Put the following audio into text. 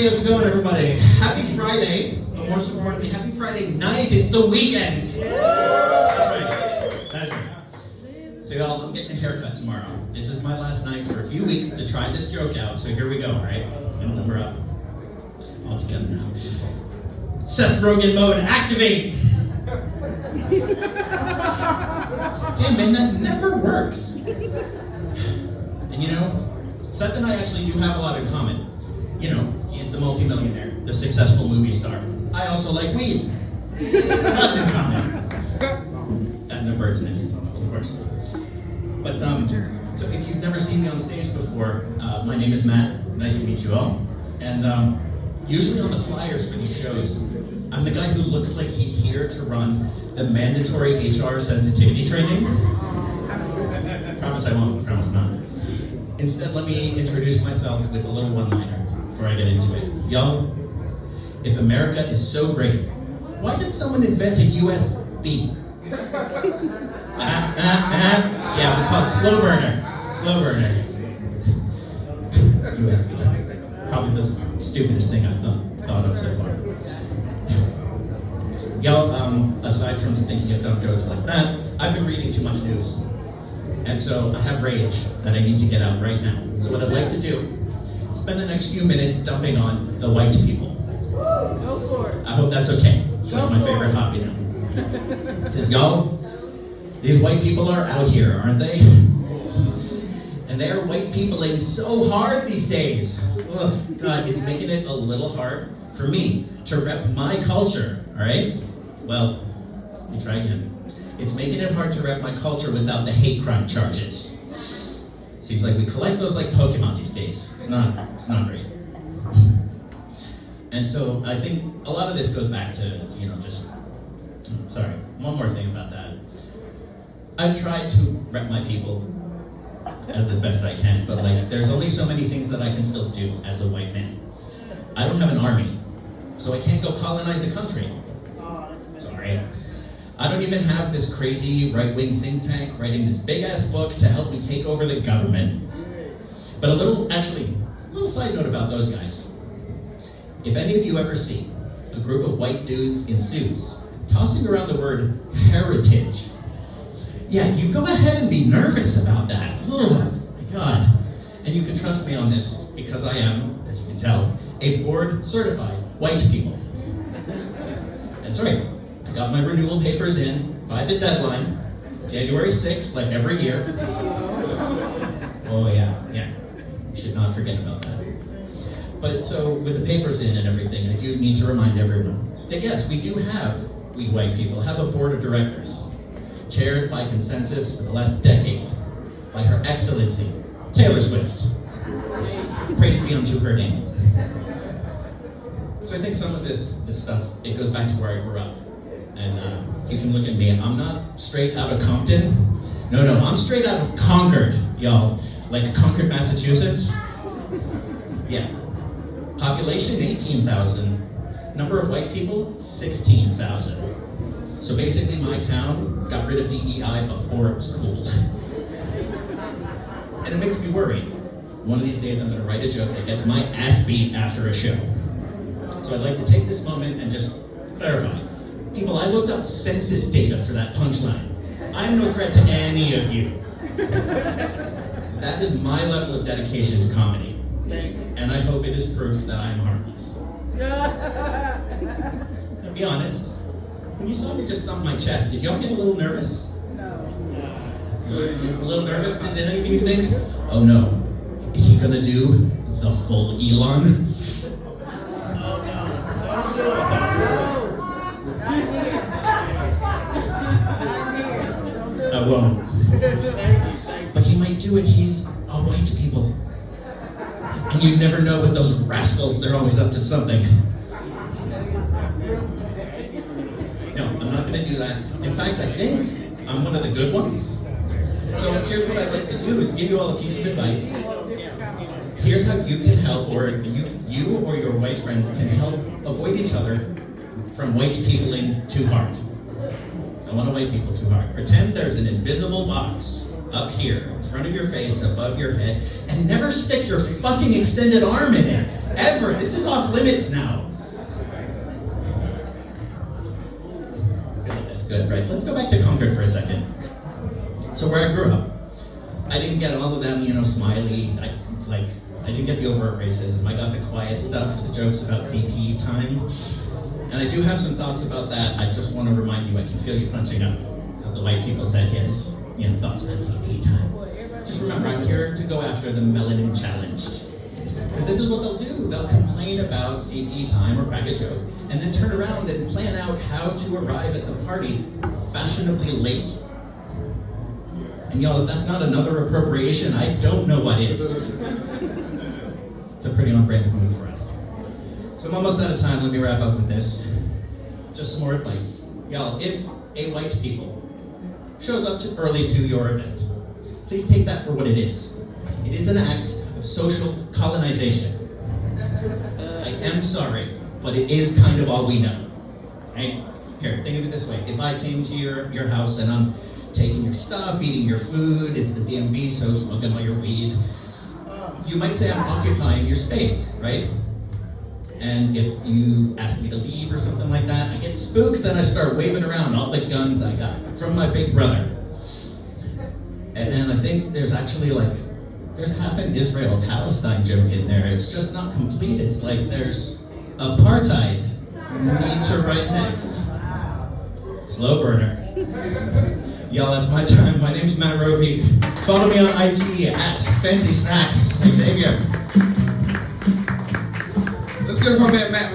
how's it going, everybody? Happy Friday, but most importantly, happy Friday night. It's the weekend. That's right. So y'all, I'm getting a haircut tomorrow. This is my last night for a few weeks to try this joke out, so here we go, all right? I'm gonna limber up. All together now. Seth Rogen mode, activate! Damn, man, that never works. And you know, Seth and I actually do have a lot in common. You know, he's the multimillionaire, the successful movie star. I also like weed. Lots in common. And the bird's nest, of course. But, so if you've never seen me on stage before, my name is Matt. Nice to meet you all. And usually on the flyers for these shows, I'm the guy who looks like he's here to run the mandatory HR sensitivity training. Promise I won't, promise not. Instead, let me introduce myself with a little one-liner before I get into it. Y'all, if America is so great, why did someone invent a USB? Yeah, we call it slow burner. Slow burner. USB. Probably the stupidest thing I've thought of so far. Y'all, aside from thinking of dumb jokes like that, I've been reading too much news. And so I have rage that I need to get out right now. So what I'd like to do, spend the next few minutes dumping on the white people. Go for it. I hope that's okay. It's like my favorite hobby now. Because y'all, these white people are out here, aren't they? And they are white peopling so hard these days. Ugh, God, it's making it a little hard for me to rep my culture, all right? Well, let me try again. It's making it hard to rep my culture without the hate crime charges. Seems like we collect those like Pokemon these days. It's not great. And so I think a lot of this goes back to, sorry, one more thing about that. I've tried to rep my people as the best I can, but like, there's only so many things that I can still do as a white man. I don't have an army, so I can't go colonize a country. Sorry. I don't even have this crazy right-wing think tank writing this big-ass book to help me take over the government. But a little side note about those guys. If any of you ever see a group of white dudes in suits tossing around the word heritage, yeah, you go ahead and be nervous about that. Oh my God. And you can trust me on this because I am, as you can tell, a board-certified white people. And sorry, I got my renewal papers in by the deadline, January 6th, like every year. Oh yeah. You should not forget about that. But so, with the papers in and everything, I do need to remind everyone that yes, we white people, have a board of directors, chaired by consensus for the last decade by Her Excellency, Taylor Swift. Praise be unto her name. So I think some of this stuff, it goes back to where I grew up. And you can look at me, I'm not straight out of Compton. No, I'm straight out of Concord, y'all. Like Concord, Massachusetts. Yeah. Population, 18,000. Number of white people, 16,000. So basically my town got rid of DEI before it was cool. And it makes me worry. One of these days I'm gonna write a joke that gets my ass beat after a show. So I'd like to take this moment and just clarify. People, I looked up census data for that punchline. I'm no threat to any of you. That is my level of dedication to comedy. And I hope it is proof that I am harmless. Now be honest, when you saw me just thump my chest, did y'all get a little nervous? No. A little nervous? Did any of you think, oh no, is he gonna do the full Elon? I won't. But he might do it. He's a white people. And you never know with those rascals, they're always up to something. No, I'm not gonna do that. In fact, I think I'm one of the good ones. So here's what I'd like to do is give you all a piece of advice. Here's how you can help, or you or your white friends can help avoid each other from white peopling too hard. I want to white people too hard. Pretend there's an invisible box up here, in front of your face, above your head, and never stick your fucking extended arm in it. Ever. This is off limits now. That's good, right? Let's go back to Concord for a second. So where I grew up, I didn't get all of them, smiley. I didn't get the overt racism. I got the quiet stuff with the jokes about CPE time. And I do have some thoughts about that. I just want to remind you, I can feel you punching up. Because the white people said, yes, thoughts about CPE time. Just remember, I'm here to go after the melanin challenged. Because this is what they'll do. They'll complain about CPE time or crack a joke, and then turn around and plan out how to arrive at the party fashionably late. And y'all, if that's not another appropriation, I don't know what is. It's a pretty on-brand move for us. So I'm almost out of time. Let me wrap up with this. Just some more advice. Y'all, if a white people shows up early to your event, please take that for what it is. It is an act of social colonization. I am sorry, but it is kind of all we know. Right? Here, think of it this way. If I came to your house and I'm taking your stuff, eating your food, it's the DMV, so smoking all your weed, you might say I'm occupying your space, right? And if you ask me to leave or something like that, I get spooked and I start waving around all the guns I got from my big brother. And I think there's actually there's half an Israel-Palestine joke in there. It's just not complete. It's like there's apartheid. Me to right next. Slow burner. Y'all, that's my time. My name's Matt Roby. Follow me on IG at Fancy Snacks. Xavier. Let's get it from Matt